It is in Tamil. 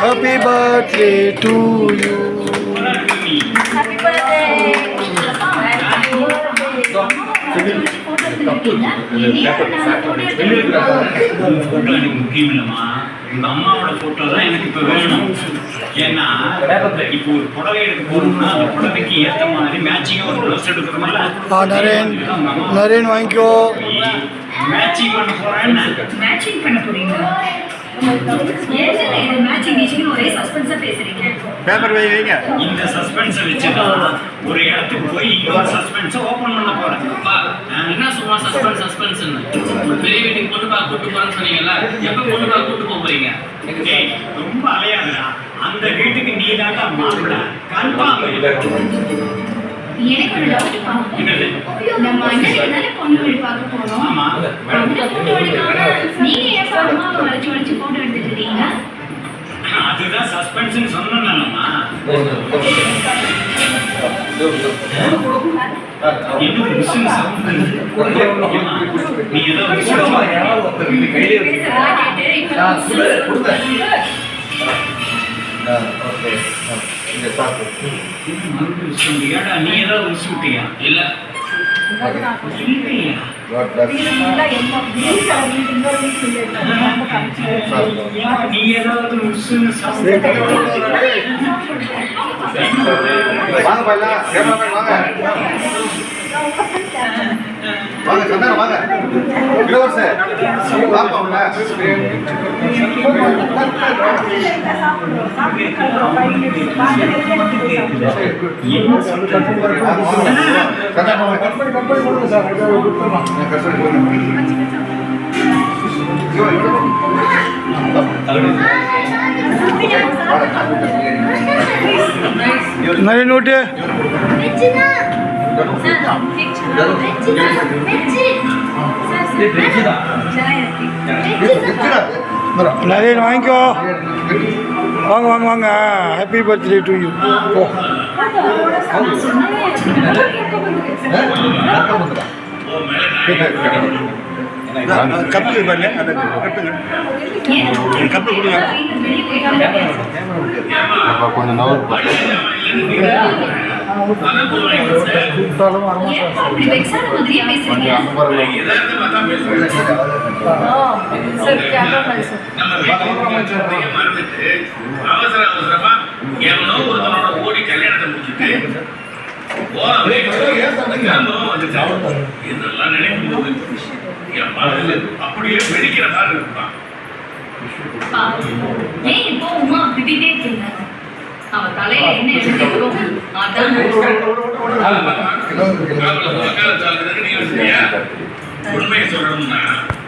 Happy birthday to you. Happy birthday. முக்கியம் இல்லம்மா, உங்க அம்மாவோட போட்டோ தான் எனக்கு இப்ப வேணும். ஏன்னா இப்போ ஒரு புடவை எடுக்க போறோம்னா அந்த புடவைக்கு ஏற்ற மாதிரி மேட்சிங்கா ஒரு ட்ரெஸ் எடுக்கிறோம்ல. நரேன் வாங்கிக்கோ. மேட்சிங் பண்ண போறேன். மேட்சிங் பண்ண போறீங்களா? இது மேட்சிங் ஒரே சஸ்பென்ஸா பேசுறீங்க. பேப்பர் வைங்க. இந்த சஸ்பென்ஸை வச்சுதான் ஒரு இடத்துக்கு போய் இன்னொரு சஸ்பென்ஸை ஓபன் பண்ண போறேன். என்ன சும்மா சஸ்பென்ஸ் பெரிய வீட்டுக்கு பொண்ணு பார்க்க கூட்டு போறேன்னு சொன்னீங்கல்ல, எப்ப பொண்ணு பார்க்க கூட்டு போறீங்க? ரொம்ப அலையாதுடா, அந்த வீட்டுக்கு நீ தாண்டா மாப்பிள்ள. கன்ஃபார்ம். எனக்கு ஒரு டவுட்ப்பா. நம்ம அண்ணனுக்கு பொண்ணு வீடு பார்க்க போறோம். ஆமா. போட்டோ எடுக்காம நீங்க ஏன் அம்மாவை வளைச்சு போட்டோ எடுத்துட்டு இருக்கீங்க? அதுதான் சஸ்பென்ஸ் சொன்னேன்லம்மா. என்ன மிஷின் சவுண்ட்? நீ ஏதோ நீ ஏதாவது மிஸ் விட்டியா? இல்ல நீ ஏதாவது மிஸ்ன்னு சவுண்ட் வாங்க பையனா, கேமராமேன் வாங்க. வாங்க சந்தான வாங்க. இளவரசே வாங்க உள்ள. நரேன் நோட்டு. நரேன் வாங்கிக்கோ. வாங்க வாங்க வாங்க. Happy birthday to you. ஓ கப்பு பாருங்க, அந்த கப்புங்க. கப்பு கொடுங்க. கொஞ்சம் நவர் அவசரமா எவனோ ஒருத்தனோட ஓடி கல்யாணத்தை முடிச்சுட்டு இதெல்லாம் நினைக்கும் போது அப்படியே வெடிக்கிற மாதிரி இருப்பான். ஏன் இப்போ உமா திட்டிகிட்டே இருக்கீங்க? அவ தலையில என்ன எழுதிருக்கோ அதான் உண்மையை சொல்லணும்னா